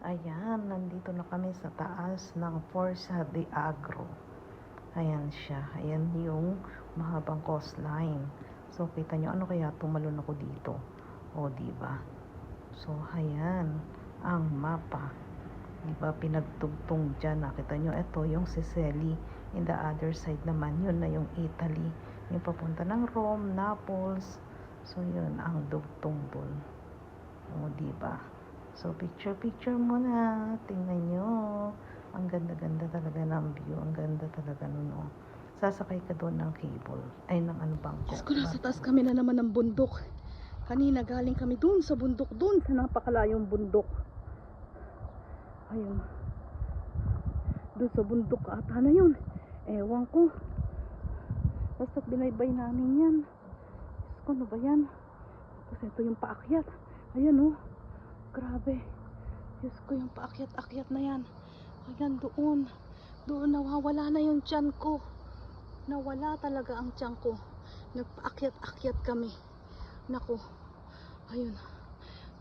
Ayan, nandito na kami sa taas ng Forza de Agro. Ayan siya. Ayan yung mahabang coastline. So, kita nyo, ano kaya tumalon ako dito? O, diba? So, ayan, ang mapa. Diba, pinagtugtong dyan. Nakita nyo, ito yung Sicily. In the other side naman, yun na yung Italy. Yung papunta ng Rome, Naples. So, yun, ang dugtong dun. O, diba? So, picture muna. Tingnan nyo. Ang ganda-ganda talaga ng view. Ang ganda talaga nun, oh. Sasakay ka doon ng cable. Ay, ng ano, bangko. Diyos ko, nasa taas kami na naman ng bundok. Kanina galing kami doon sa bundok, doon sa napakalayong bundok. Ayun. Doon sa bundok ata na yun. Ewan ko. Basta't binaybay namin yan. Diyos ko, ano ba yan? Kasi ito yung paakyat. Ayan, oh. Grabe. Diyos ko, yung paakyat-akyat na yan. Ayan, doon. Doon nawawala na yung tiyan ko. Nawala talaga ang tiyan ko. Nagpaakyat-akyat kami. Naku. Ayun.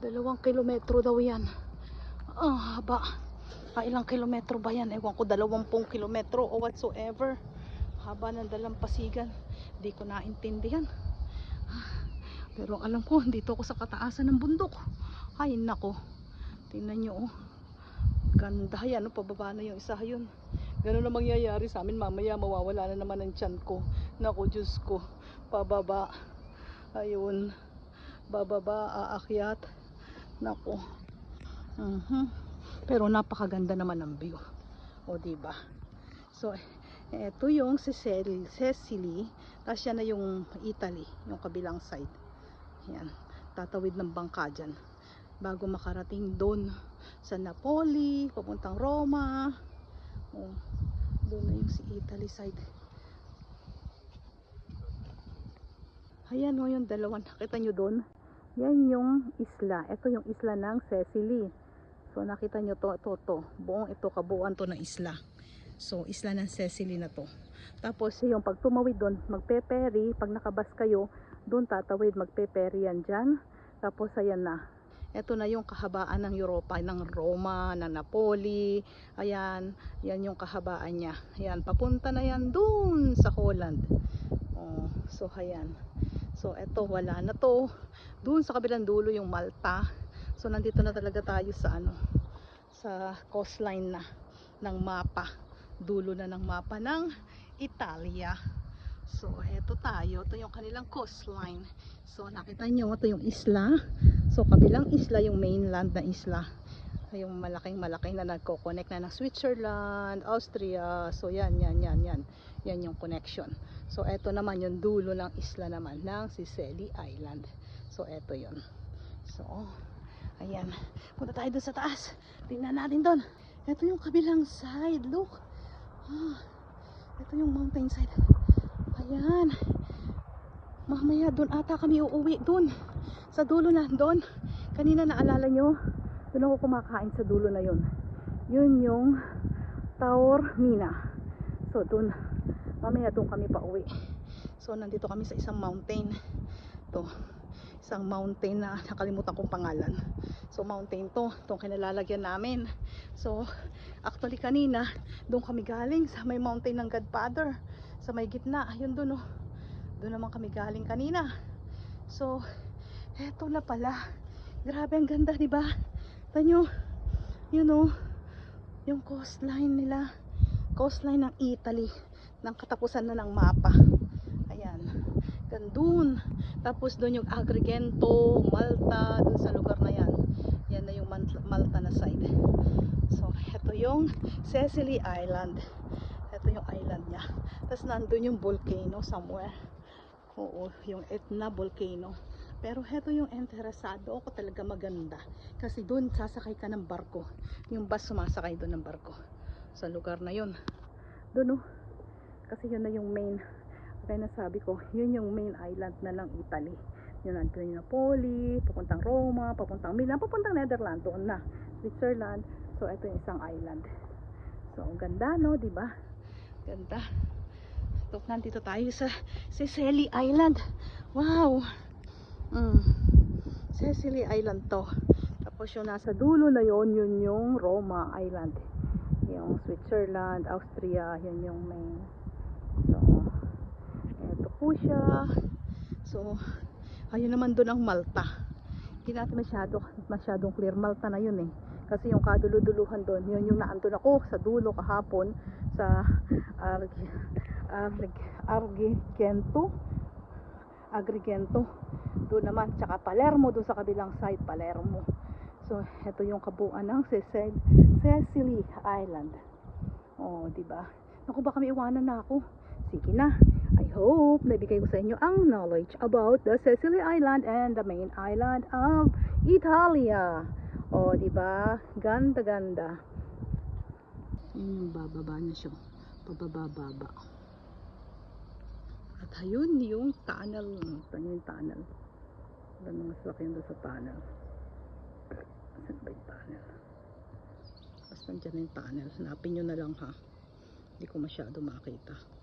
2 kilometro daw yan. Haba. Ilang kilometro ba yan? Ewan ko, 20 kilometro o whatsoever. Haba ng dalampasigan. Di ko naintindihan. Pero alam ko, dito ako sa kataasan ng bundok. Ay, nako. Tingnan nyo, oh. Ganda yan, oh. Pababa na yung isa yun. Ganun na mangyayari sa amin. Mamaya mawawala na naman ang tiyan ko. Nako, Diyos ko. Pababa. Ayun. Bababa, aakyat. Nako. Pero napakaganda naman ang view. O, diba? So, eto yung Sicily. Tapos yan na yung Italy. Yung kabilang side. Yan. Tatawid ng bangka dyan. Bago makarating doon sa Napoli, papuntang Roma. Oh, doon na yung si Italy side. Ayan o, yung dalawa. Nakita nyo doon? Yan yung isla. Ito yung isla ng Sicily. So nakita nyo to. Buong ito, kabuuan to ng isla. So isla ng Sicily na to. Tapos yung pag tumawid doon, magpe-ferry. Pag nakabas kayo, doon tatawid, magpe-ferry yan dyan. Tapos ayan na. Ito na yung kahabaan ng Europa, ng Roma, ng Napoli. Ayan, yan yung kahabaan niya. Ayan, papunta na yan doon sa Holland. Oh, so ayan. So eto, wala na to. Doon sa kabilang dulo yung Malta. So nandito na talaga tayo sa ano, sa coastline na ng mapa. Dulo na ng mapa ng Italia. So eto tayo, ito yung kanilang coastline. So nakita nyo, ito yung isla. So kabilang isla yung mainland na isla. Yung malaking na nagko-connect na ng Switzerland, Austria. So yan. Yan yung connection. So eto naman yung dulo ng isla naman ng Sicily Island. So eto yun. So ayan. Punta tayo doon sa taas. Tingnan natin doon. Eto yung kabilang side. Look. Ito yung mountain side. Ayan. Mamaya doon ata kami uuwi doon. Sa dulo na doon. Kanina naalala nyo, doon ako kumakain sa dulo na yun. Yun yung Taormina. So doon. Mamaya doon kami pauwi. So nandito kami sa isang mountain. To. Isang mountain na nakalimutan kong pangalan. So mountain to. Itong kinalalagyan namin. So actually kanina, doon kami galing sa may mountain ng Godfather. Sa may gitna. Yun doon, oh. Doon naman kami galing kanina. So, eto na pala. Grabe, ang ganda, diba? Tanyo, you know, yung coastline nila. Coastline ng Italy. Ng katapusan na ng mapa. Ayan. Gandun. Tapos doon yung Agrigento, Malta, doon sa lugar na yan. Yan na yung Malta na side. So, eto yung Sicily Island. Ito yung island niya. Tapos nandun yung volcano somewhere. Oo, yung Etna volcano. Pero heto yung interesado ako talaga maganda. Kasi doon sasakay ka ng barko. Yung bus sumasakay doon ng barko. Sa lugar na yun. Doon, oh. Kasi yun na yung main. Kaya nasabi ko, yun yung main island na ng Italy. Yun nandun yung Napoli, papuntang Roma, papuntang Milan, papuntang Netherlands. Doon na. Switzerland. So ito yung isang island. So ang ganda, no? Diba? Ganda. Nandito tayo sa Sicily Island. Wow. Sicily Island to. Tapos Tapos yung nasa dulo na yon, yun yung Roma Island. Yung Switzerland, Austria, yun yung main. So, eto po siya. So, ayun naman doon ang Malta. Hindi natin masyadong clear. Malta na yun eh. Kasi yung kaduluduluhan doon, yun yung naandun ako sa dulo kahapon sa Agrigento. Doon naman, tsaka Palermo, doon sa kabilang side, Palermo. So, ito yung kabuuan ng Sicily Island. Oh, diba? Naku, baka may iwanan na ako. Sige na. I hope nabigay ko sa inyo ang knowledge about the Sicily Island and the main island of Italia. Oh, diba? Ganda-ganda. Yung bababa niya siya. Pababa-baba. At ayun yung tunnel. Ito yung tunnel. Wala mga sakyan doon sa tunnel. Saan ba yung tunnel? Basta dyan yung tunnel. Hanapin nyo na lang ha. Hindi ko masyado makita.